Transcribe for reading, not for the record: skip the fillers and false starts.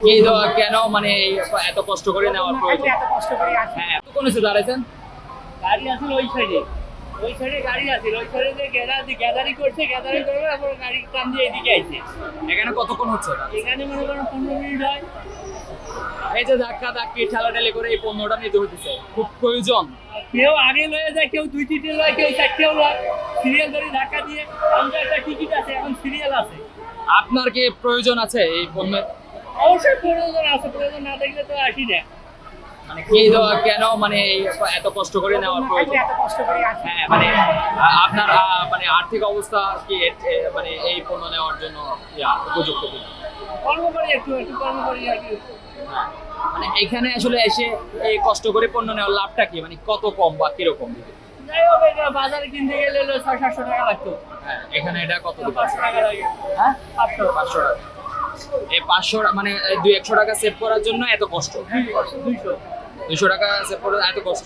এই তো কেন মানে এত কষ্ট করে নেওয়ার প্রয়োজন? এত কষ্ট করে আসি। হ্যাঁ, কোন এসে দাঁড়াইছেন? গাড়ি আসলে ওই সাইডে গাড়ি আসলে ওই সাইডে যে গ্যাদারিং করছে গ্যাদারিং করবে তারপর গাড়ি টান দিয়ে এদিকে আইছে। এখানে কতক্ষণ হচ্ছে? এখানে মনে করেন 15 মিনিট হয়। এই যে ধাক্কা ধাক্কি ঠেলাঠেলি করে এই পণ্যটা নিতে হইতেছে, খুব প্রয়োজন। কেউ আগে লয়ে যায়, কেউ 2-3টে লয়, কেউ 4টেও লয়। সিরিয়াল ধরে ধাক্কা দিয়ে আমাদের একটা টিকিট আছে, এখন সিরিয়াল আছে। আপনার কি প্রয়োজন আছে এই পণ্যের? অবশ্যই প্রয়োজন আছে, প্রয়োজন না থাকলে তো আসি না। মানে কি তো কেন মানে এত কষ্ট করে নেওয়ার প্রয়োজন? এত কষ্ট করে আসি। হ্যাঁ মানে আপনার মানে আর্থিক অবস্থা কি মানে এই পণ্য নেওয়ার জন্য উপযুক্ত কিনা? কর্ম করি একটু কর্ম করি আর কি। হ্যাঁ, মানে এখানে আসলে এসে এই কষ্ট করে পণ্য নেওয়ার লাভটা কি, মানে কত কম বা কিরকম? যাই হোক, এটা বাজারে কিনতে গেলে হলো 600-700 টাকা লাগতো। হ্যাঁ, এখানে এটা কত? 500 টাকা লাগে। হ্যাঁ, 500 500 টাকা। এই 500 মানে 200-100 টাকা সেভ করার জন্য এত কষ্ট? 200 200 টাকা সেভ করার এত কষ্ট?